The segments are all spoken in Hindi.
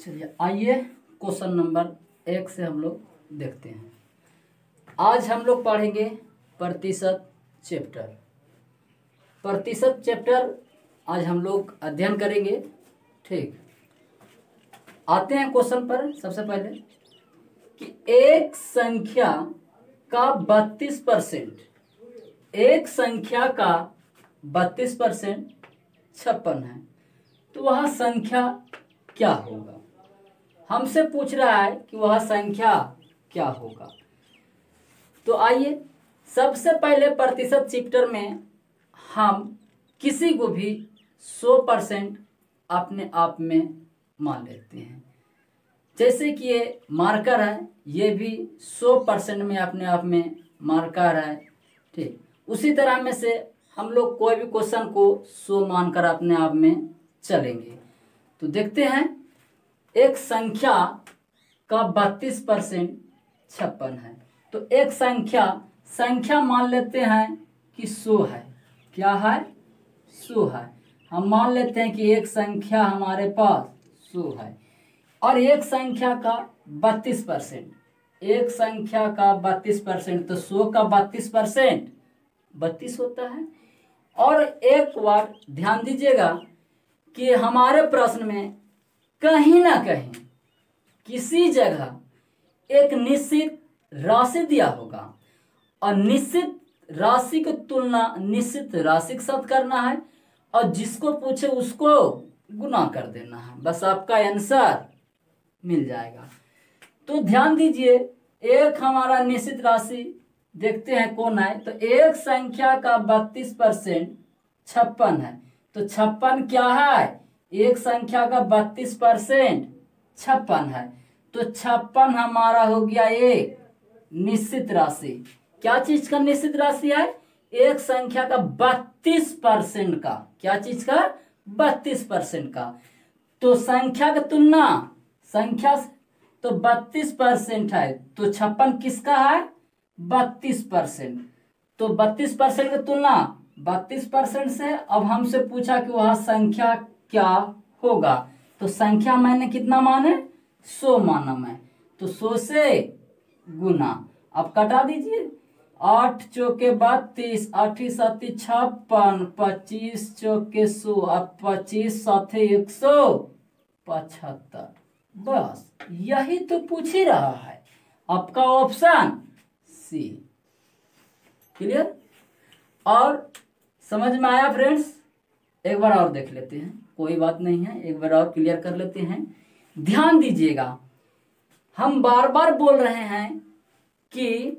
चलिए आइए क्वेश्चन नंबर 1 से हम लोग देखते हैं। आज हम लोग पढ़ेंगे प्रतिशत चैप्टर। प्रतिशत चैप्टर आज हम लोग अध्ययन करेंगे। ठीक, आते हैं क्वेश्चन पर। सबसे पहले कि एक संख्या का 32%, एक संख्या का 32% 56 है, तो वह संख्या क्या होगा। हमसे पूछ रहा है कि वह संख्या क्या होगा। तो आइए सबसे पहले प्रतिशत चैप्टर में हम किसी को भी 100% अपने आप में मान लेते हैं। जैसे कि ये मार्कर है, ये भी 100% में अपने आप में मार्कर है। ठीक, उसी तरह में से हम लोग कोई भी क्वेश्चन को 100 मानकर अपने आप में चलेंगे। तो देखते हैं, एक संख्या का 32% 56 है, तो एक संख्या मान लेते हैं कि 100 है। क्या है? 100 है। हम मान लेते हैं कि एक संख्या हमारे पास 100 है और एक संख्या का 32%, एक संख्या का 32%, तो 100 का 32% 32 होता है। और एक बार ध्यान दीजिएगा कि हमारे प्रश्न में कहीं ना कहीं किसी जगह एक निश्चित राशि दिया होगा और निश्चित राशि की तुलना निश्चित राशि के साथ करना है और जिसको पूछे उसको गुना कर देना है, बस आपका आंसर मिल जाएगा। तो ध्यान दीजिए, एक हमारा निश्चित राशि देखते हैं कौन है। तो एक संख्या का 32% 56 है, तो 56 क्या है? एक संख्या का 32% 56 है, तो 56 हमारा हो गया एक निश्चित राशि। क्या चीज का निश्चित राशि है? एक संख्या का 32% का। क्या चीज का? 32% का। तो संख्या की तुलना संख्या तो 32% है, तो 56 किसका है? 32%। तो 32% की तुलना 32% से अब हमसे पूछा कि वह संख्या क्या होगा। तो संख्या मैंने कितना माने? 100 माना मैं, तो 100 से गुना। अब कटा दीजिए, 8 चौके 32, 8 7 56, 25 चौके 100, अब 25 7 175। बस यही तो पूछ ही रहा है आपका ऑप्शन सी। क्लियर? और समझ में आया फ्रेंड्स? एक बार और देख लेते हैं, कोई बात नहीं है, एक बार और क्लियर कर लेते हैं। ध्यान दीजिएगा, हम बार बार बोल रहे हैं कि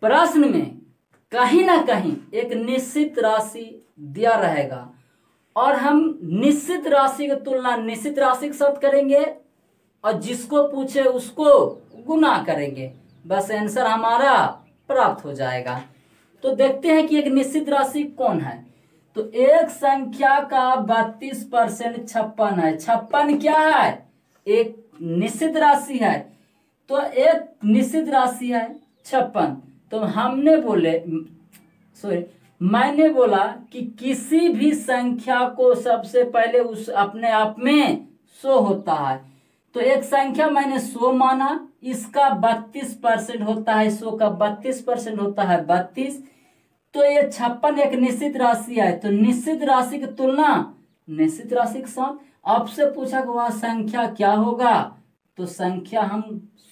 प्रश्न में कहीं ना कहीं एक निश्चित राशि दिया रहेगा और हम निश्चित राशि की तुलना निश्चित राशि के साथ करेंगे और जिसको पूछे उसको गुना करेंगे, बस आंसर हमारा प्राप्त हो जाएगा। तो देखते हैं कि एक निश्चित राशि कौन है। तो एक संख्या का 32% 56 है। 56 क्या है? एक निश्चित राशि है, तो एक निश्चित राशि है 56। तो मैंने बोला कि किसी भी संख्या को सबसे पहले उस अपने आप में 100 होता है। तो एक संख्या मैंने 100 माना, इसका 32% होता है, 100 का 32% होता है 32। तो ये 56 एक निश्चित राशि है, तो निश्चित राशि की तुलना निश्चित राशि के साथ। आपसे पूछा कि वह संख्या क्या होगा, तो संख्या हम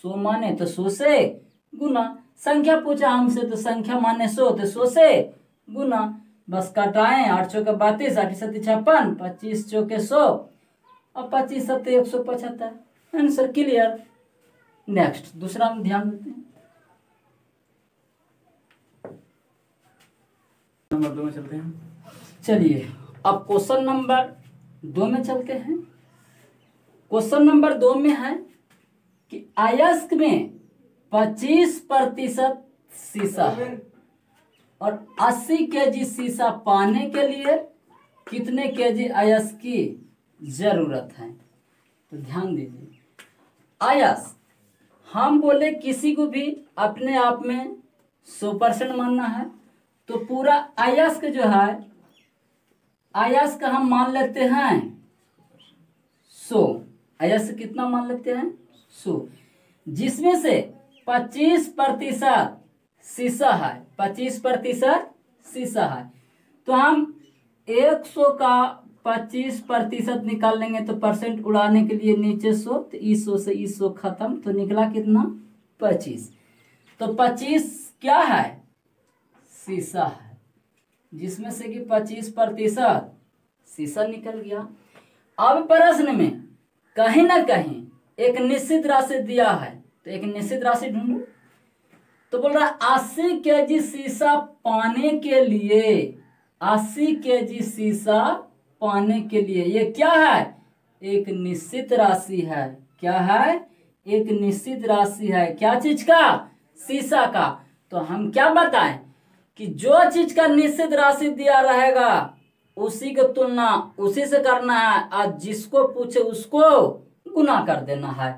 100 माने तो 100 से गुना। संख्या पूछा हमसे तो संख्या माने 100, तो 100 से गुना। बस कटाएं, 8 चौके 32, 8 7 56, 25 चौके 100 और 25 7 175। Answer clear. नेक्स्ट दूसरा हम ध्यान देते हैं, नंबर 2 में चलते हैं। चलिए अब क्वेश्चन नंबर 2 में चलते हैं। क्वेश्चन नंबर 2 में है कि अयस्क में 25% शीशा है और 80 केजी शीशा पाने के लिए कितने केजी अयस्क की जरूरत है। तो ध्यान दीजिए, अयस्क हम बोले किसी को भी अपने आप में 100% मानना है, तो पूरा अयस्क जो है, अयस्क हम मान लेते हैं 100। अयस्क कितना मान लेते हैं 100, जिसमें से 25% शीशा है, 25% शीशा है। तो हम 100 का 25% निकाल लेंगे तो परसेंट उड़ाने के लिए नीचे 100, तो इस 100 से इस 100 खत्म, तो निकला कितना 25। तो 25 क्या है शीशा है, जिसमें से कि 25% शीशा निकल गया। अब प्रश्न में कहीं ना कहीं एक निश्चित राशि दिया है, तो एक निश्चित राशि ढूंढो। तो बोल रहा है 80 केजी शीशा पाने के लिए, 80 केजी शीशा पाने के लिए, ये क्या है एक निश्चित राशि है। क्या है एक निश्चित राशि है, क्या चीज का शीशा का। तो हम क्या बताएं कि जो चीज का निश्चित राशि दिया रहेगा उसी की तुलना उसी से करना है, और जिसको पूछे उसको गुना कर देना है।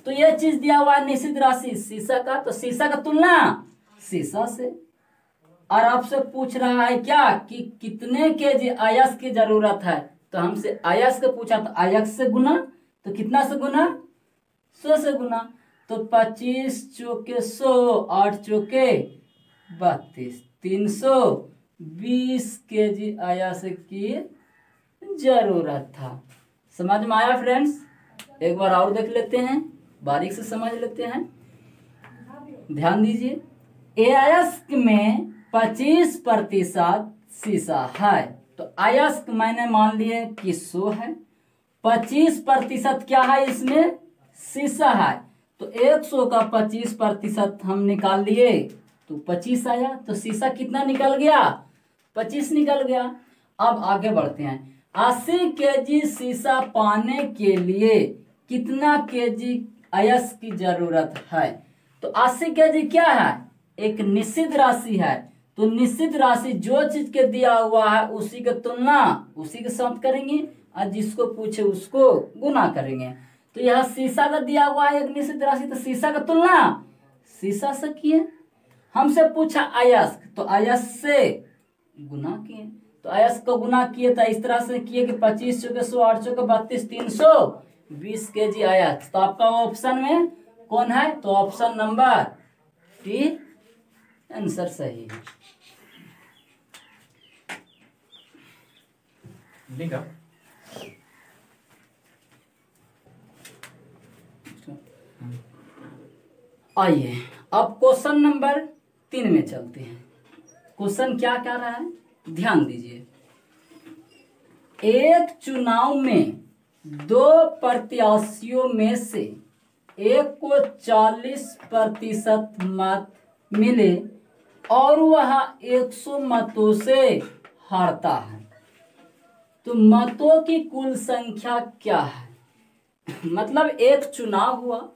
तो ये चीज दिया हुआ है निश्चित राशि शीशा का, तो शीशा का तुलना शीशा से। और आपसे पूछ रहा है क्या कि कितने केजी अयस्क की जरूरत है, तो हमसे अयस्क पूछा तो अयस्क से गुना, तो कितना से गुना 100 से गुना। तो 25 चौके 100, 8 चौके 32, 320 केजी अयस्क की जरूरत था। समझ में आया फ्रेंड्स? एक बार और देख लेते हैं, बारीक से समझ लेते हैं, ध्यान दीजिए। अयस्क में 25% शीशा है, तो अयस्क मैंने मान लिए कि 100 है, 25% क्या है इसमें शीशा है। तो 100 का 25% हम निकाल लिए तो 25 आया, तो शीशा कितना निकल गया 25 निकल गया। अब आगे बढ़ते हैं। 80 केजी शीशा पाने के लिए कितना केजी अयस्क की जरूरत है। तो 80 केजी क्या है एक निश्चित राशि है, तो निश्चित राशि जो चीज के दिया हुआ है उसी की तुलना उसी के साथ करेंगे, और जिसको पूछे उसको गुना करेंगे। तो यह शीशा का दिया हुआ है एक निश्चित राशि, तो शीशा का तुलना शीशा से किए। हमसे पूछा अयस्क, तो अयस्क से गुना किए, तो अयस्क को गुना किए तो इस तरह से किए कि 25 चौके 100, 8 चौके 32, 320 केजी अयस्क। तो आपका ऑप्शन में कौन है, तो ऑप्शन नंबर डी आंसर सही है। आइए अब क्वेश्चन नंबर 3 में चलते हैं। क्वेश्चन क्या क्या रहा है ध्यान दीजिए। एक चुनाव में 2 प्रत्याशियों में से एक को 40% मत मिले और वह 100 मतों से हारता है, तो मतों की कुल संख्या क्या है। मतलब एक चुनाव हुआ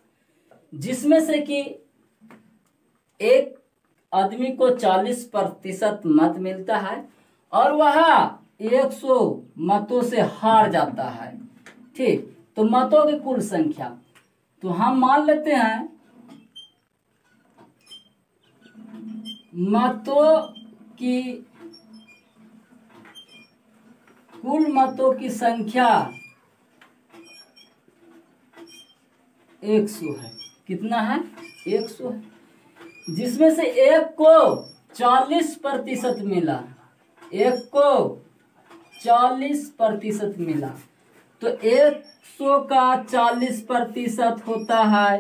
जिसमें से कि एक आदमी को 40% मत मिलता है और वह 100 मतों से हार जाता है, ठीक। तो मतों की कुल संख्या, तो हम मान लेते हैं मतों की कुल मतों की संख्या 100 है। कितना है 100 है, जिसमें से एक को 40% मिला, एक को 40% मिला, तो 100 का 40% होता है,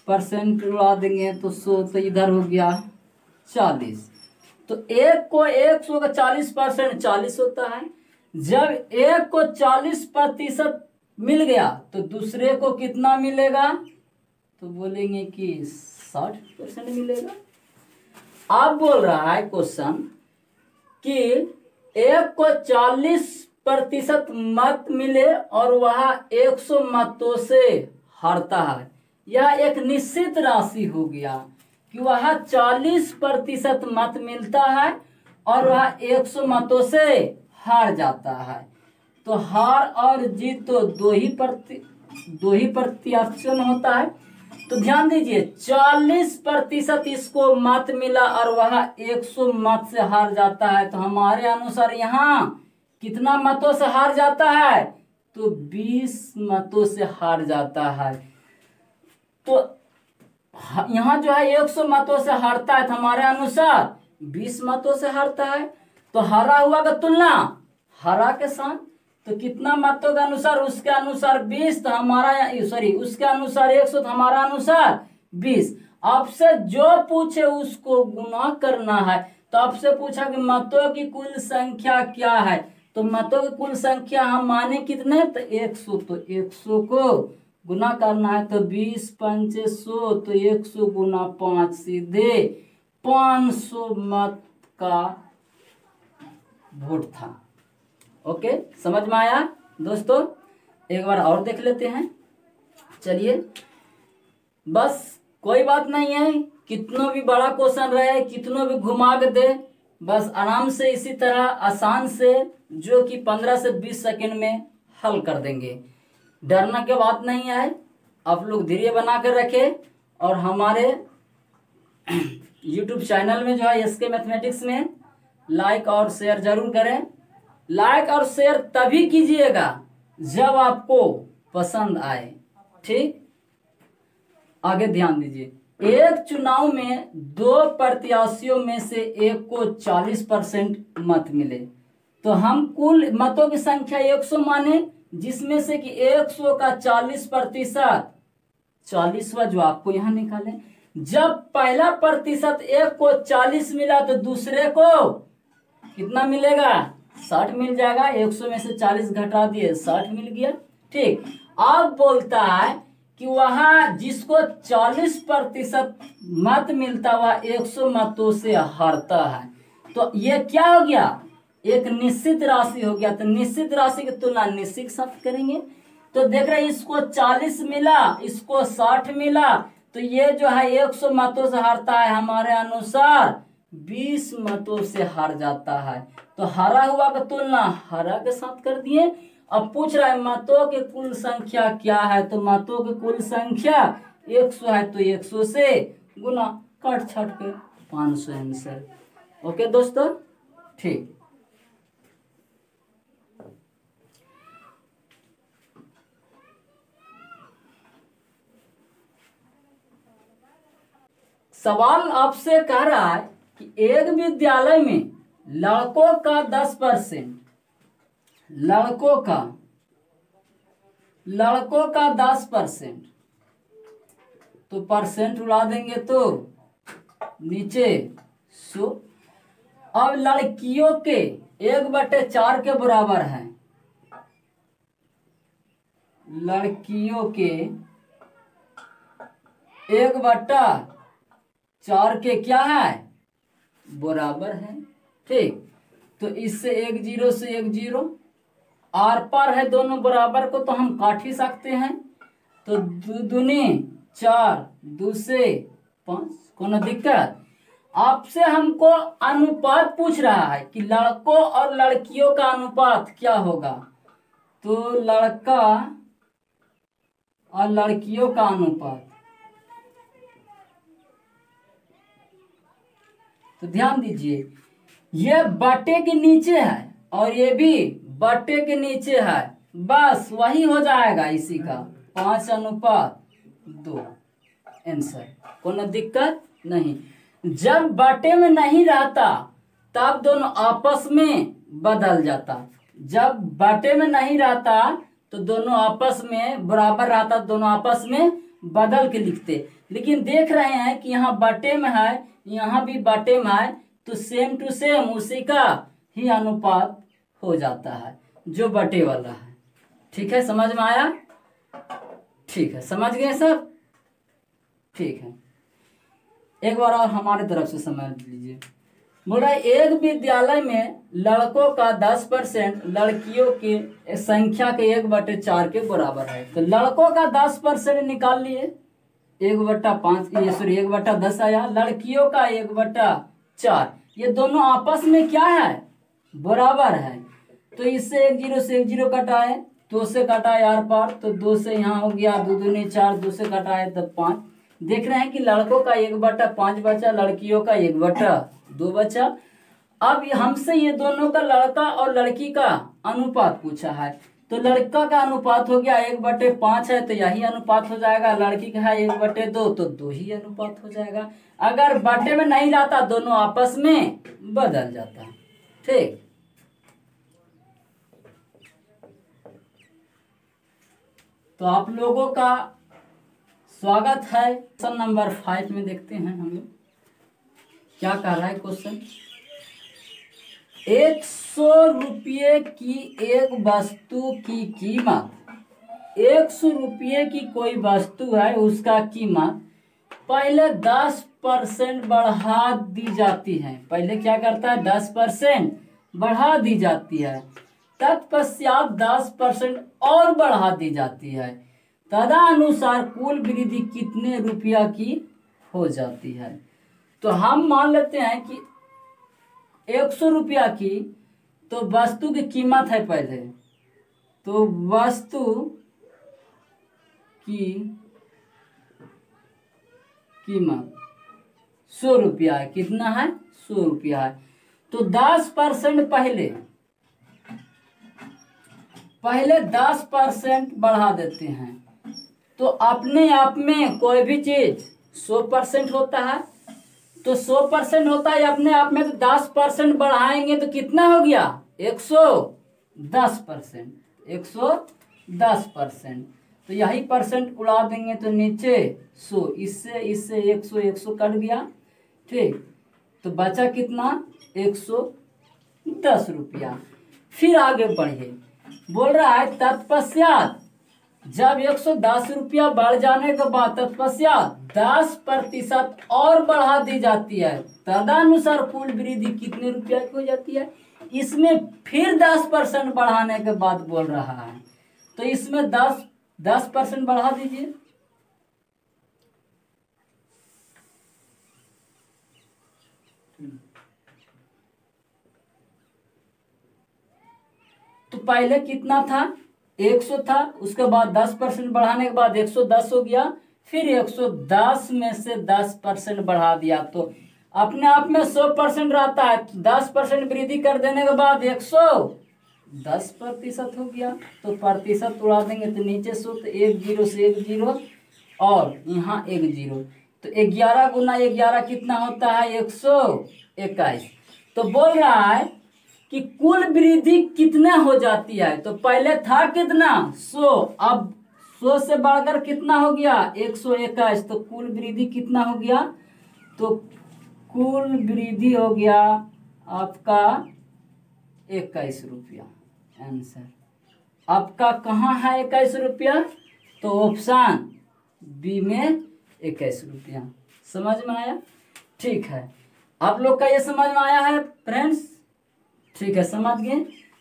परसेंट उड़ा देंगे तो 100, तो इधर हो गया 40। तो एक को 100 का 40% 40 होता है। जब एक को 40% मिल गया तो दूसरे को कितना मिलेगा, तो बोलेंगे कि 60% मिलेगा। आप बोल रहा है क्वेश्चन कि एक को 40% मत मिले और वह 100 मतों से हारता है। यह एक निश्चित राशि हो गया कि वह 40% मत मिलता है और वह 100 मतों से हार जाता है। तो हार और जीत तो दो ही प्रत्याशन होता है। तो ध्यान दीजिए 40% इसको मत मिला और वह 100 मत से हार जाता है, तो हमारे अनुसार यहाँ कितना मतों से हार जाता है तो 20 मतों से हार जाता है। तो यहाँ जो है 100 मतों से हारता है, तो हमारे अनुसार 20 मतों से हारता है। तो हारा हुआ का तुलना हरा के साथ, तो कितना मतों के अनुसार, उसके अनुसार 20, तो हमारा सॉरी उसके अनुसार 100, तो हमारा अनुसार 20। आपसे जो पूछे उसको गुना करना है। तो आपसे पूछा कि मतों की कुल संख्या क्या है, तो मतों की कुल संख्या हम माने कितने, तो 100, तो 100 को गुना करना है। तो 20 पंचे 100, तो 100 गुना 5, सीधे 500 मत का वोट था। ओके, समझ में आया दोस्तों? एक बार और देख लेते हैं। चलिए, बस कोई बात नहीं है, कितना भी बड़ा क्वेश्चन रहे, कितना भी घुमा के दे, बस आराम से इसी तरह आसान से, जो कि 15 से 20 सेकंड में हल कर देंगे। डरना की बात नहीं है, आप लोग धैर्य बना कर रखें और हमारे YouTube चैनल में जो है SK मैथमेटिक्स में लाइक और शेयर जरूर करें। लाइक और शेयर तभी कीजिएगा जब आपको पसंद आए। ठीक, आगे ध्यान दीजिए। एक चुनाव में 2 प्रत्याशियों में से एक को 40% मत मिले, तो हम कुल मतों की संख्या 100 माने, जिसमें से कि 100 का 40%, 40वां जो आपको यहाँ निकाले। जब पहला प्रतिशत एक को 40 मिला, तो दूसरे को कितना मिलेगा, 60 मिल जाएगा। 100 में से 40 घटा दिए, 60 मिल गया। ठीक, अब बोलता है कि वहां जिसको 40% मत मिलता वह 100 मतों से हारता है। तो ये क्या हो गया, एक निश्चित राशि हो गया। तो निश्चित राशि की तुलना निश्चित के साथ करेंगे। तो देख रहे हैं, इसको 40 मिला, इसको 60 मिला, तो ये जो है 100 मतों से हारता है, हमारे अनुसार 20 मतों से हार जाता है। तो हारा हुआ का तुलना हारा के साथ कर दिए। अब पूछ रहा है मतों की कुल संख्या क्या है, तो मतों की कुल संख्या 100 है, तो 100 से गुना, कट छट के 500 आंसर। ओके दोस्तों, ठीक। सवाल आपसे कह रहा है कि एक विद्यालय में लड़कों का 10%, लड़कों का 10%, तो परसेंट उड़ा देंगे तो नीचे 100। अब लड़कियों के 1/4 के बराबर है, लड़कियों के 1/4 के क्या है, बराबर है। ठीक, तो इससे 1 0 से 1 0, आर पार है दोनों बराबर को, तो हम काट ही सकते हैं। तो 2 दूनी 4, 2 से 5, कोनो दिक्कत? आपसे हमको अनुपात पूछ रहा है कि लड़कों और लड़कियों का अनुपात क्या होगा। तो लड़का और लड़कियों का अनुपात, तो ध्यान दीजिए, ये बटे के नीचे है और ये भी बटे के नीचे है, बस वही हो जाएगा इसी का 5:2 आंसर। कोनो दिक्कत नहीं। जब बटे में नहीं रहता तब दोनों आपस में बदल जाता। जब बटे में नहीं रहता तो दोनों आपस में बराबर रहता, दोनों आपस में बदल के लिखते। लेकिन देख रहे हैं कि यहाँ बटे में है, यहाँ भी बटे में है, तो सेम टू सेम उसी का ही अनुपात हो जाता है जो बटे वाला है। ठीक है, समझ में आया? ठीक है, समझ गए सब? ठीक है, एक बार और हमारे तरफ से समझ लीजिए। बोल रहा है एक विद्यालय में लड़कों का 10% लड़कियों की संख्या के 1/4 के बराबर है। तो लड़कों का 10% निकाल लिए, 1/5, ये सॉरी 1/10 आया। लड़कियों का 1/4, ये दोनों आपस में क्या है, बराबर है। तो इससे 1 0 से 1 0 कटाए, 2 से कटाए आर पार, तो 2 से यहाँ हो गया 2 दूनी 4, 2 से कटाए तब 5। देख रहे हैं कि लड़कों का 1/5 बचा, लड़कियों का 1/2 बचा। अब हमसे ये दोनों का लड़का और लड़की का अनुपात पूछा है, तो लड़का का अनुपात हो गया 1/5 है तो यही अनुपात हो जाएगा, लड़की का है 1/2 तो 2 ही अनुपात हो जाएगा। अगर बटे में नहीं रहता दोनों आपस में बदल जाता। ठीक, तो आप लोगों का स्वागत है। क्वेश्चन नंबर 5 में देखते हैं हम लोग क्या कह रहा है क्वेश्चन। 100 रुपये की एक वस्तु की कीमत, 100 रुपये की कोई वस्तु है, उसका कीमत पहले 10% बढ़ा दी जाती है। पहले क्या करता है, 10% बढ़ा दी जाती है, तत्पश्चात 10% और बढ़ा दी जाती है, तदनुसार कुल वृद्धि कितने रुपया की हो जाती है। तो हम मान लेते हैं कि 100 रुपया की तो वस्तु की कीमत है पहले, तो वस्तु की कीमत 100 रुपया है। कितना है, 100 रुपया है। तो 10% पहले 10% बढ़ा देते हैं। तो अपने आप में कोई भी चीज 100% होता है, तो 100% होता है अपने आप में, तो 10% बढ़ाएंगे तो कितना हो गया, 110%। 110%, तो यही परसेंट उड़ा देंगे तो नीचे 100, इससे 100 कट गया। ठीक, तो बचा कितना, 110 रुपया। फिर आगे बढ़िए, बोल रहा है तत्पश्चात जब 110 रुपया बढ़ जाने के बाद तत्पश्चात 10% और बढ़ा दी जाती है, तदनुसार कुल वृद्धि कितने रुपया की हो जाती है। इसमें फिर 10% बढ़ाने के बाद बोल रहा है, तो इसमें 10% बढ़ा दीजिए। तो पहले कितना था, 100 था, उसके बाद 10% बढ़ाने के बाद 110 हो गया, फिर 110 में से 10% बढ़ा दिया, तो अपने आप में 100% रहता है, 10% वृद्धि कर देने के बाद 110% हो गया। तो प्रतिशत उड़ा देंगे तो नीचे 100, तो 1 0 से 1 0 और यहाँ 1 0, तो 11 गुना 11 कितना होता है, 121। तो बोल रहा है कि कुल वृद्धि कितना हो जाती है। तो पहले था कितना, 100, अब 100 से बढ़कर कितना हो गया, 121। तो कुल वृद्धि कितना हो गया, तो कुल वृद्धि हो गया आपका 21 रुपया। आंसर आपका कहाँ है 21 रुपया, तो ऑप्शन बी में 21 रुपया। समझ में आया, ठीक है। आप लोग का ये समझ में आया है फ्रेंड्स, ठीक है, समझ गए।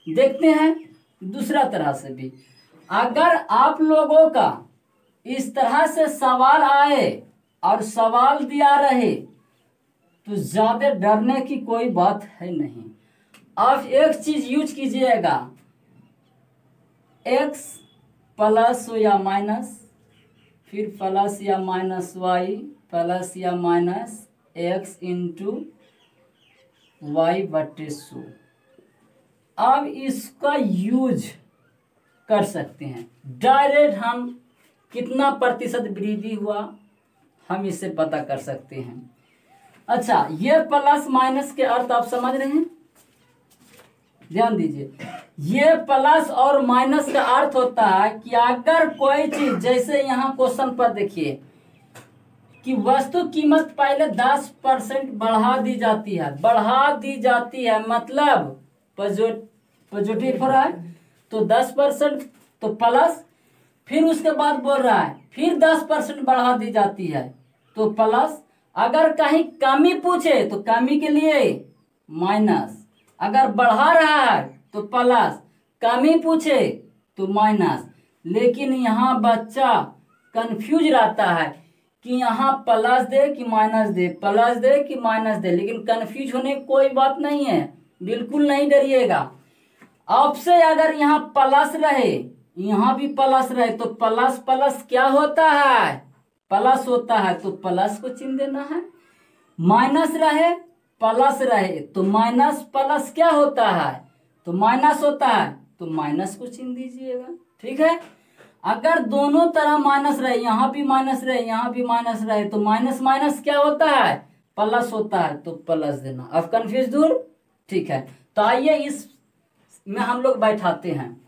देखते हैं दूसरा तरह से भी, अगर आप लोगों का इस तरह से सवाल आए और सवाल दिया रहे तो ज्यादा डरने की कोई बात है नहीं। आप एक चीज यूज कीजिएगा, x प्लस या माइनस, फिर प्लस या माइनस y प्लस या माइनस x इंटू वाई बटे 100। अब इसका यूज कर सकते हैं डायरेक्ट, हम कितना प्रतिशत वृद्धि हुआ हम इससे पता कर सकते हैं। अच्छा, ये प्लस माइनस के अर्थ आप समझ रहे हैं, ध्यान दीजिए। ये प्लस और माइनस का अर्थ होता है कि अगर कोई चीज, जैसे यहाँ क्वेश्चन पर देखिए कि वस्तु कीमत पहले 10% बढ़ा दी जाती है, बढ़ा दी जाती है मतलब पॉजिटिव हो रहा है, तो 10% तो प्लस, फिर उसके बाद बोल रहा है फिर 10% बढ़ा दी जाती है तो प्लस, अगर कहीं कमी पूछे तो कमी के लिए माइनस, अगर बढ़ा रहा है तो प्लस, कमी पूछे तो माइनस। लेकिन यहाँ बच्चा कंफ्यूज रहता है कि यहाँ प्लस दे कि माइनस दे, प्लस दे कि माइनस दे, लेकिन कंफ्यूज होने की कोई बात नहीं है, बिल्कुल नहीं डरिएगा। आपसे अगर यहाँ प्लस रहे, यहाँ भी प्लस रहे, तो प्लस प्लस क्या होता है, प्लस होता है, तो प्लस को चिन्ह देना है। माइनस रहे प्लस रहे तो माइनस प्लस क्या होता है, तो माइनस होता है, तो माइनस को चिन्ह दीजिएगा। ठीक है, अगर दोनों तरह माइनस रहे, यहाँ भी माइनस रहे, यहाँ भी माइनस रहे, तो माइनस माइनस क्या होता है, प्लस होता है, तो प्लस देना। अब कंफ्यूज दूर। ठीक है, तो आइए इस में हम लोग बैठाते हैं।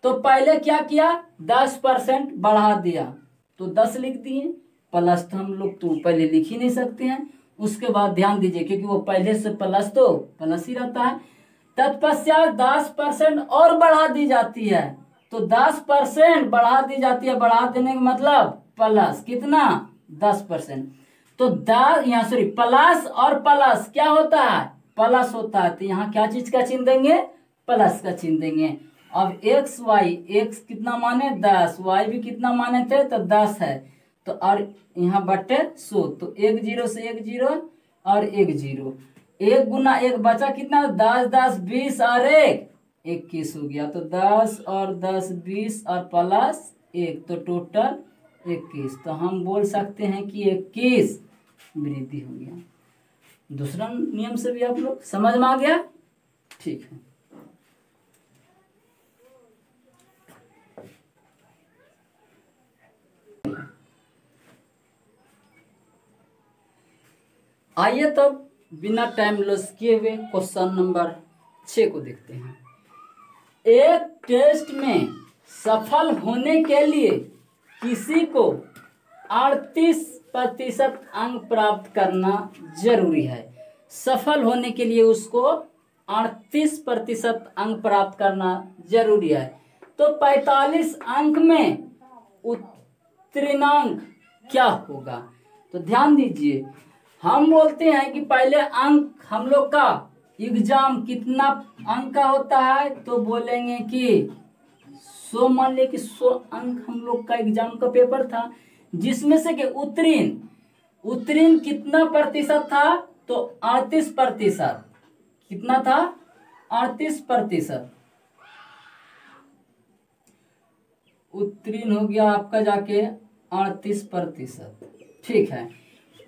तो पहले क्या किया, 10% बढ़ा दिया, तो 10 लिख दिए, प्लस तो हम लोग तो पहले लिख ही नहीं सकते हैं। उसके बाद ध्यान दीजिए, क्योंकि वो पहले से प्लस तो प्लस ही रहता है। तत्पश्चात 10% और बढ़ा दी जाती है, तो 10% बढ़ा दी जाती है, बढ़ा देने का मतलब प्लस कितना, 10%। तो यहाँ सॉरी प्लस और प्लस क्या होता है, प्लस होता है, तो यहाँ क्या चीज का चिन्ह देंगे, प्लस का चिन्ह देंगे। अब एक्स वाई, एक्स कितना माने 10, वाई भी कितना माने थे तो 10 है, तो और यहाँ बटे 100, तो 1 0 से 1 0 और 1 0, 1 गुना 1 बचा कितना, 10 10 20 और 1 21 हो गया। तो 10 और 10 20 और प्लस 1, तो टोटल 21। तो हम बोल सकते हैं कि 21 वृद्धि हो गया। दूसरा नियम से भी आप लोग समझ में आ गया। ठीक है, आइए तब बिना टाइम लॉस किए हुए क्वेश्चन नंबर 6 को देखते हैं। एक टेस्ट में सफल होने के लिए किसी को 38% अंक प्राप्त करना जरूरी है। सफल होने के लिए उसको 38% अंक प्राप्त करना जरूरी है। तो 45 अंक में उत्तीर्णांक क्या होगा, तो ध्यान दीजिए, हम बोलते हैं कि पहले अंक हम लोग का एग्जाम कितना अंक का होता है, तो बोलेंगे कि 100, मान लिया कि 100 अंक हम लोग का एग्जाम का पेपर था, जिसमें से कि उत्तीर्ण कितना प्रतिशत था, तो 38%। कितना था, 38%। उत्तीर्ण हो गया आपका जाके 38%। ठीक है,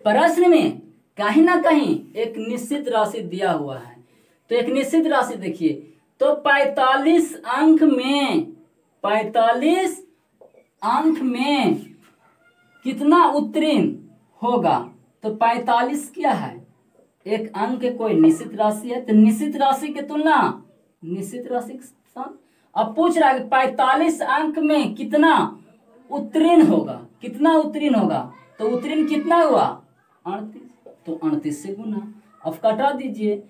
प्रश्न में कहीं ना कहीं एक निश्चित राशि दिया हुआ है, तो एक निश्चित राशि देखिए, तो 45 अंक में कितना उत्तीर्ण होगा, तो 45 क्या है, एक अंक के कोई निश्चित राशि है, तो निश्चित राशि के तुलना निश्चित राशि के साथ अब पूछ रहा है कि 45 अंक में कितना उत्तीर्ण होगा, कितना उत्तीर्ण होगा, तो उत्तीर्ण कितना हुआ 38, तो 38 से गुना। अब कटा दीजिए,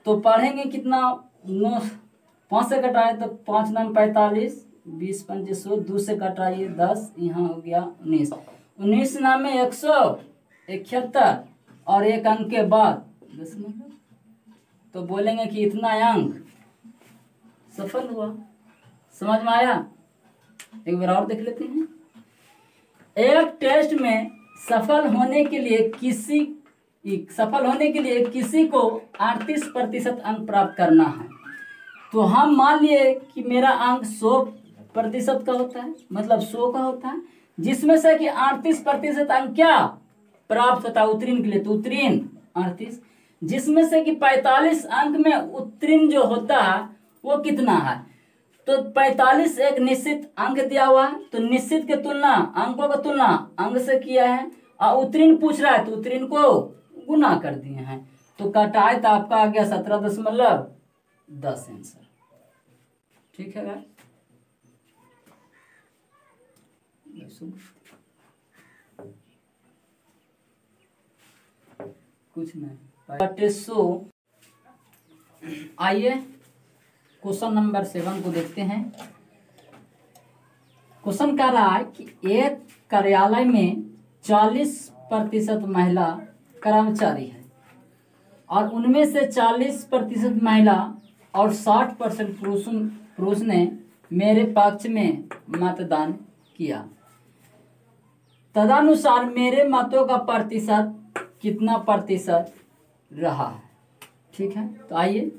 तो पढ़ेंगे कितना, 9 5 से कटाए तो 5 9 45, 20 5 100, 2 से कटाइए 10, यहाँ हो गया 19, 19 नाम में 171 और एक अंक के बाद 10 मतलब, तो बोलेंगे कि इतना अंक सफल हुआ। समझ में आया, एक बार और देख लेते हैं। एक टेस्ट में सफल होने के लिए किसी को 38% अंक प्राप्त करना है, तो हम मान लिए कि मेरा अंक 100% का होता है, मतलब 100 का होता है, जिसमें से कि 38% अंक क्या प्राप्त होता है उत्तीर्ण के लिए, तो उत्तीर्ण 38, जिसमें से कि 45 अंक में उत्तीर्ण जो होता है वो कितना है, तो 45 एक निश्चित अंक दिया हुआ है, तो निश्चित के तुलना, अंकों का तुलना अंक से किया है, और उत्तीर्ण पूछ रहा है तो उत्तीर्ण को गुना कर दिए हैं, तो कटाए तो आपका आ गया 17.10 आंसर। ठीक है गाइस, कुछ नहीं। आइए क्वेश्चन नंबर 7 को देखते हैं। क्वेश्चन कह रहा है कि एक कार्यालय में 40% महिला कर्मचारी है और उनमें से 40% महिला और 60% पुरुष ने मेरे पक्ष में मतदान किया। तदनुसार मेरे मतों का प्रतिशत कितना प्रतिशत रहा है। ठीक है, तो आइए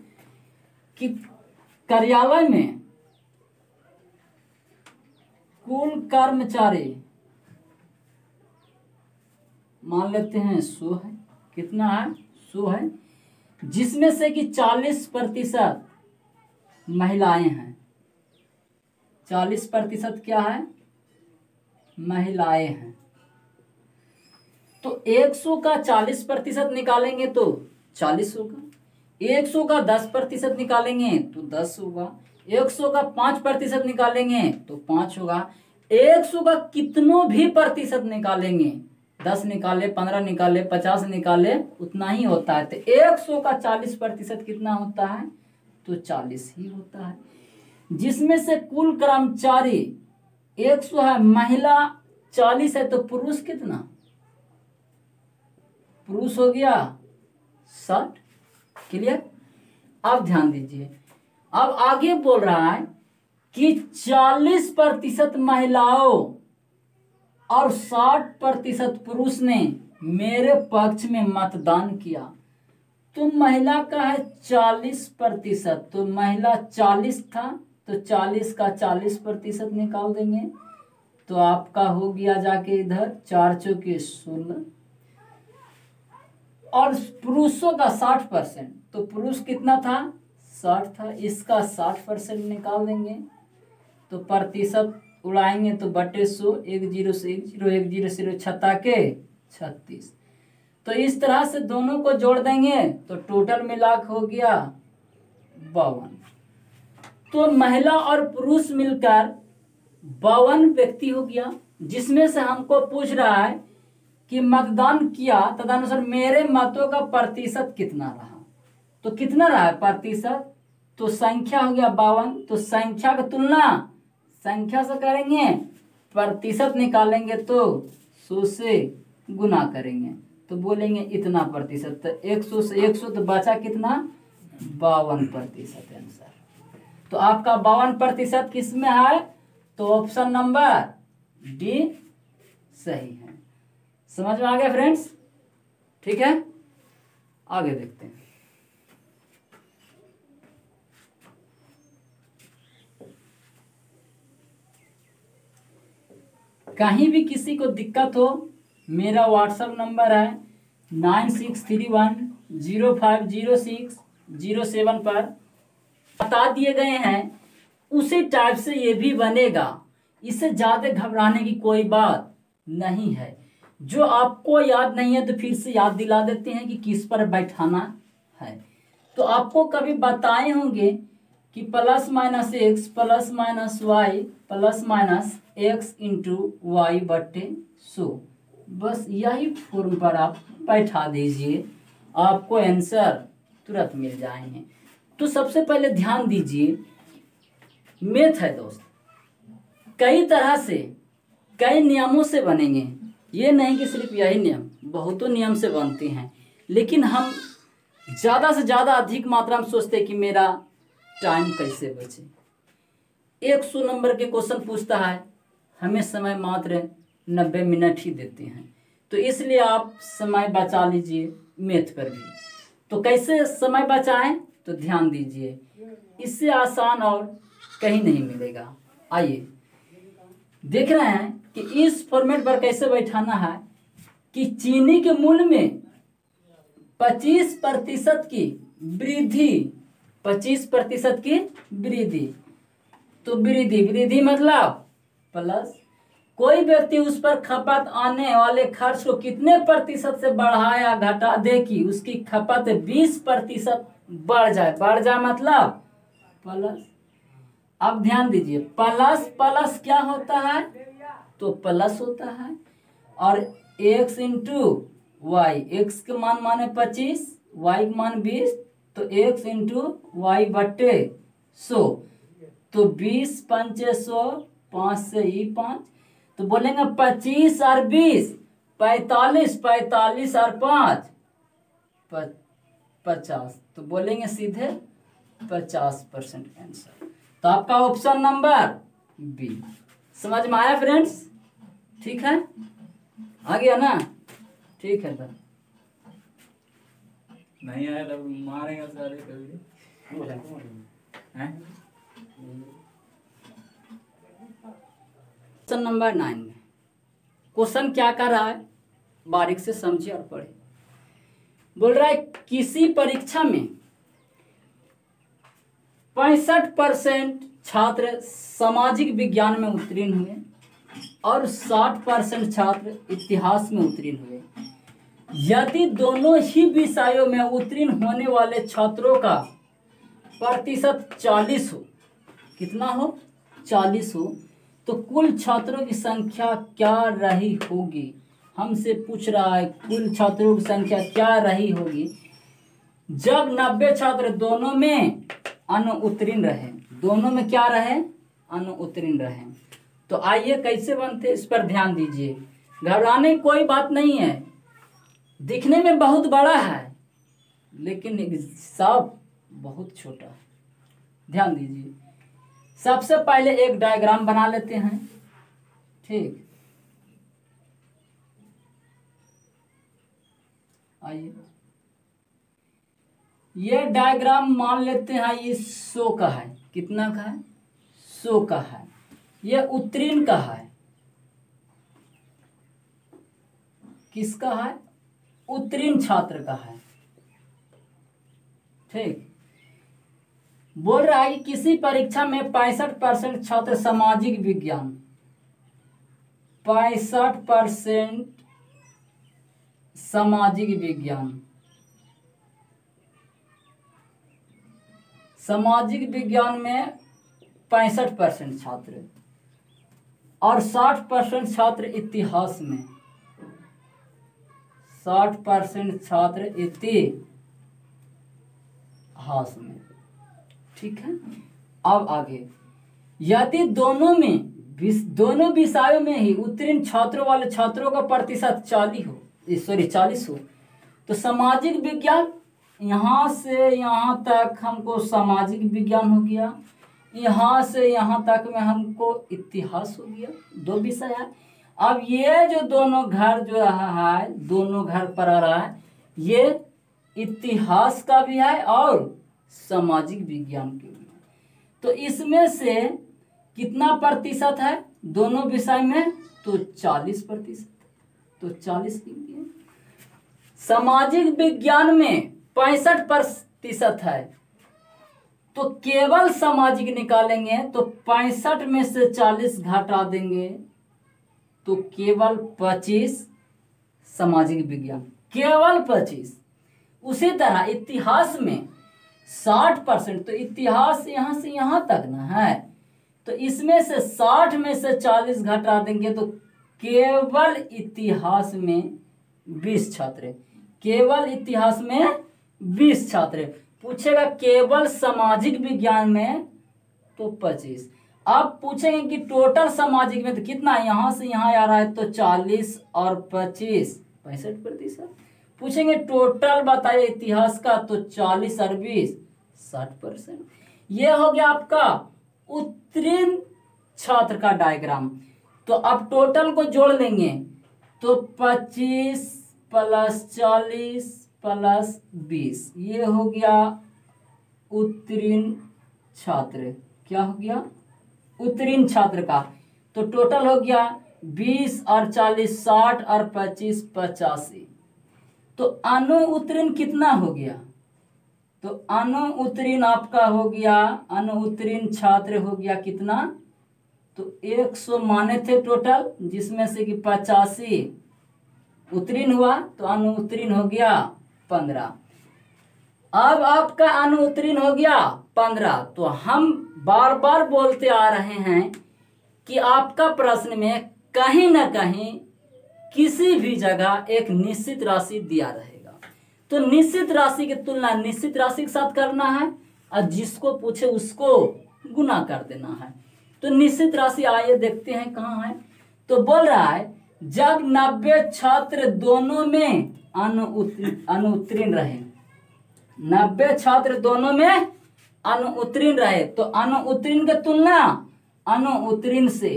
कि कार्यालय में कुल कर्मचारी मान लेते हैं 100 है, कितना है 100 है, जिसमें से कि 40% महिलाएं हैं, 40% क्या है, महिलाएं हैं। तो 100 का 40% निकालेंगे तो 40 होगा, 100 का 10% निकालेंगे तो 10 होगा, 100 का 5% निकालेंगे तो 5 होगा। 100 का कितनों भी प्रतिशत निकालेंगे, 10 निकाले, 15 निकाले, 50 निकाले, उतना ही होता है। तो 100 का 40% कितना होता है, तो 40 ही होता है। जिसमें से कुल कर्मचारी 100 है, महिला 40 है, तो पुरुष कितना, पुरुष हो गया 60। क्लियर। अब ध्यान दीजिए, अब आगे बोल रहा है कि 40% महिलाओं और 60% पुरुष ने मेरे पक्ष में मतदान किया। तो महिला का है 40%, तो महिला 40 था, तो 40 का 40% निकाल देंगे, तो आपका हो गया जाके इधर 4 चौके 16। और पुरुषों का 60%, तो पुरुष कितना था, 60 था, इसका 60% निकाल देंगे, तो प्रतिशत उड़ाएंगे तो बटे 100, 1 0 से 1 0, 1 0 0 छत्ता के 36। तो इस तरह से दोनों को जोड़ देंगे तो टोटल मिलाकर हो गया 52। तो महिला और पुरुष मिलकर 52 व्यक्ति हो गया, जिसमें से हमको पूछ रहा है कि मतदान किया, तदनुसार मेरे मतों का प्रतिशत कितना रहा। तो कितना रहा प्रतिशत, तो संख्या हो गया 52, तो संख्या का तुलना संख्या से करेंगे, प्रतिशत निकालेंगे तो 100 से गुना करेंगे, तो बोलेंगे इतना प्रतिशत। तो 100 से 100 तो बचा कितना, 52% आंसर। तो आपका 52% किस में है, तो ऑप्शन नंबर डी सही है। समझ में आ गया फ्रेंड्स, ठीक है। आगे देखते हैं। कहीं भी किसी को दिक्कत हो, मेरा व्हाट्सएप नंबर है 9631050607 पर बता दिए गए हैं, उसी टाइप से ये भी बनेगा। इससे ज़्यादा घबराने की कोई बात नहीं है। जो आपको याद नहीं है तो फिर से याद दिला देते हैं कि किस पर बैठाना है। तो आपको कभी बताए होंगे कि plus minus x plus minus y plus minus x into y बटे 100, बस यही फॉर्म पर आप बैठा दीजिए, आपको आंसर तुरंत मिल जाएंगे। तो सबसे पहले ध्यान दीजिए, मैथ है दोस्त, कई तरह से कई नियमों से बनेंगे। ये नहीं कि सिर्फ यही नियम, बहुतों नियम से बनते हैं, लेकिन हम ज़्यादा से ज़्यादा अधिक मात्रा में सोचते हैं कि मेरा टाइम कैसे बचे। 100 नंबर के क्वेश्चन पूछता है, हमें समय मात्र 90 मिनट ही देते हैं, तो इसलिए आप समय बचा लीजिए मैथ पर भी। तो कैसे समय बचाएं, तो ध्यान दीजिए, इससे आसान और कहीं नहीं मिलेगा। आइए देख रहे हैं कि इस फॉर्मेट पर कैसे बैठाना है कि चीनी के मूल्य में 25% की वृद्धि, 25% की वृद्धि, तो वृद्धि मतलब प्लस, कोई व्यक्ति उस पर खपत आने वाले खर्च को कितने प्रतिशत से बढ़ाया घटा दे कि उसकी खपत 20% बढ़ जाए मतलब प्लस। अब ध्यान दीजिए, प्लस प्लस क्या होता है, तो प्लस होता है, और x इंटू वाई, एक्स के मान माने 25, वाई के मान 20, तो x इंटू वाई बटे 100, तो 20 पंचे 100, 5 से ही 5, तो बोलेंगे 25 और 20 45, 45 और 5 50, तो बोलेंगे सीधे 50% आंसर। तो आपका ऑप्शन नंबर बी। समझ में आया फ्रेंड्स, ठीक है, आ गया ना, ठीक है सर। नहीं आया तब मारेंगे सारे कभी हैं। क्वेश्चन नंबर 9 में क्वेश्चन क्या कर रहा है, बारीक से समझिए और पढ़े। बोल रहा है किसी परीक्षा में 65% छात्र सामाजिक विज्ञान में उत्तीर्ण हुए और 60% छात्र इतिहास में उत्तीर्ण हुए। यदि दोनों ही विषयों में उत्तीर्ण होने वाले छात्रों का प्रतिशत 40 हो, कितना हो, 40 हो, तो कुल छात्रों की संख्या क्या रही होगी। हमसे पूछ रहा है कुल छात्रों की संख्या क्या रही होगी जब 90 छात्र दोनों में अनुत्तीर्ण रहे। दोनों में क्या रहे, अनुत्तीर्ण रहे। तो आइए कैसे बनते इस पर ध्यान दीजिए। घबराने की कोई बात नहीं है, दिखने में बहुत बड़ा है लेकिन हिसाब बहुत छोटा है। ध्यान दीजिए, सबसे पहले एक डायग्राम बना लेते हैं। ठीक, आइए ये डायग्राम मान लेते हैं ये 100 का है। कितना का है, 100 का है। ये उत्तीर्ण का है। किसका है, उत्तीर्ण छात्र का है। ठीक, बोल रहा है कि किसी परीक्षा में 65% छात्र सामाजिक विज्ञान, 65% सामाजिक विज्ञान, सामाजिक विज्ञान में 65% छात्र और 60% छात्र इतिहास में, 60% छात्र इतिहास में। ठीक है, अब आगे, यदि दोनों विषयों में ही उत्तीर्ण छात्रों वाले छात्रों का प्रतिशत 40 हो, तो सामाजिक विज्ञान यहाँ से यहाँ तक हमको सामाजिक विज्ञान हो गया, यहाँ से यहाँ तक में हमको इतिहास हो गया। 2 विषय है। अब ये जो दोनों घर जो रहा है, दोनों घर पर आ रहा है, ये इतिहास का भी है और सामाजिक विज्ञान के भी है। तो इसमें से कितना प्रतिशत है दोनों विषय में, तो 40%। तो 40 लिख दिए। सामाजिक विज्ञान में 65% है, तो केवल सामाजिक निकालेंगे तो 65 में से 40 घटा देंगे तो केवल 25 सामाजिक विज्ञान, केवल 25। उसी तरह इतिहास में 60%, तो इतिहास यहाँ से यहाँ तक ना है, तो इसमें से 60 में से 40 घटा देंगे तो केवल इतिहास में 20 छात्र, केवल इतिहास में 20 छात्र। पूछेगा केवल सामाजिक विज्ञान में तो 25। अब पूछेंगे कि टोटल सामाजिक में तो कितना, यहाँ से यहाँ आ रहा है तो 40 और 25 65%। पूछेंगे टोटल बताइए इतिहास का, तो 40 और 20 60%। ये हो गया आपका उत्तीर्ण छात्र का डायग्राम। तो अब टोटल को जोड़ लेंगे तो 25 + 40 + 20, ये हो गया उत्तीर्ण छात्र। क्या हो गया, उत्तीर्ण छात्र का। तो टोटल हो गया 20 और 40 60 और 25 85। तो अनुत्तीर्ण कितना हो गया, तो अनुत्तीर्ण आपका हो गया, अनुत्तीर्ण छात्र हो गया कितना, तो 100 माने थे टोटल, जिसमें से कि 85 उत्तीर्ण हुआ, तो अनुत्तीर्ण हो गया 15। अब आपका अनुत्तीर्ण हो गया 15। तो हम बार बार बोलते आ रहे हैं कि आपका प्रश्न में कहीं ना कहीं किसी भी जगह एक निश्चित राशि दिया रहेगा, तो निश्चित राशि की तुलना निश्चित राशि के साथ करना है और जिसको पूछे उसको गुना कर देना है। तो निश्चित राशि आइए देखते हैं कहाँ है। तो बोल रहा है जब 90 छात्र दोनों में अनुत्तीर्ण रहे, 90 छात्र दोनों में अनुत्तीर्ण रहे, तो अनुत्तीर्ण की तुलना अनुत्तीर्ण से,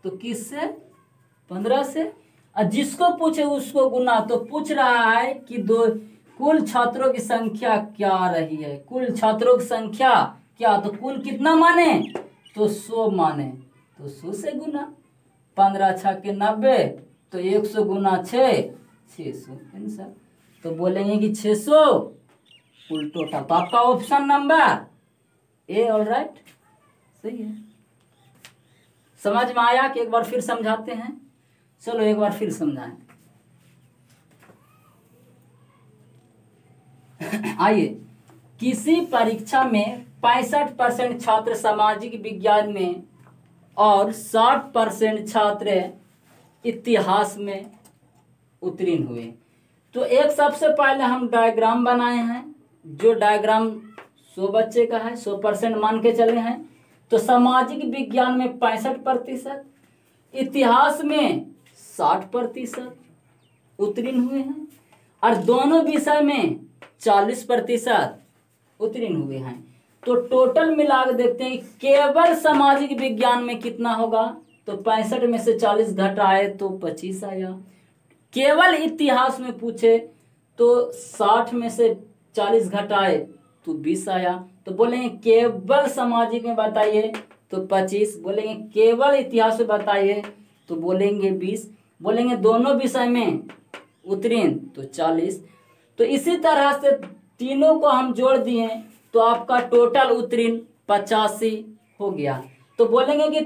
तो किससे, 15 से। और जिसको पूछे उसको गुना। तो पूछ रहा है कि कुल छात्रों की संख्या क्या रही है, कुल छात्रों की संख्या क्या, तो कुल कितना माने, तो 100 माने, तो 100 से गुना। 15 × 6 = 90, तो 100 गुना 6 600 आंसर। तो बोलेंगे कि 600 कुल टोटल। तो आपका option number A all right सही है। समझ में आया कि एक बार फिर समझाते हैं? चलो एक बार फिर समझाएं। आइए, किसी परीक्षा में 65% छात्र सामाजिक विज्ञान में और 60% छात्र इतिहास में उत्तीर्ण हुए। तो एक सबसे पहले हम डायग्राम बनाए हैं, जो डायग्राम 100 बच्चे का है, 100% मान के चले हैं। तो सामाजिक विज्ञान में 65%, इतिहास में 60% उत्तीर्ण हुए हैं, और दोनों विषय में 40% उत्तीर्ण हुए हैं। तो टोटल मिला के देखते हैं केवल सामाजिक विज्ञान में कितना होगा। तो 65 में से 40 घटाए तो 25 आया। केवल इतिहास में पूछे तो 60 में से 40 घटाए तो 20 आया। तो बोलेंगे केवल सामाजिक में बताइए तो 25, बोलेंगे केवल इतिहास में बताइए तो बोलेंगे 20, बोलेंगे दोनों विषय में उत्तीर्ण तो 40। तो इसी तरह से तीनों को हम जोड़ दिए तो आपका टोटल उत्तीर्ण 85 हो गया। तो बोलेंगे कि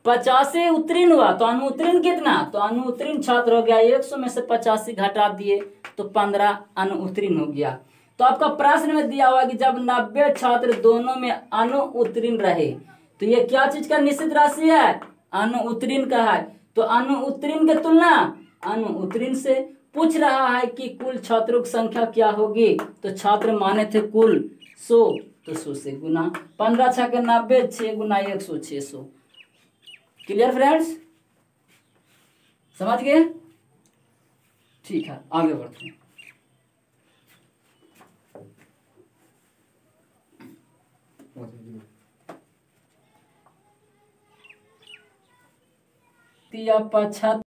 85 उत्तीर्ण हुआ तो अनुत्तीर्ण कितना, तो अनुत्तीर्ण छात्र हो गया 100 में से 85 घटा दिए तो 15 अनुत्तीर्ण हो गया। तो आपका प्रश्न में दिया हुआ कि जब 90 छात्र दोनों में अनुत्तीर्ण रहे तो ये क्या चीज का निश्चित राशि है, अनुत्तीर्ण का है। तो अनुत्तीर्ण की तुलना अनुत्तीर्ण से पूछ रहा है कि कुल छात्रों की संख्या क्या होगी। तो छात्र माने थे कुल 100, तो 100 से गुना 15 छः के 90, 6 गुना 100 600। क्लियर फ्रेंड्स, समझ गए? ठीक है, आगे बढ़ते हैं। या 75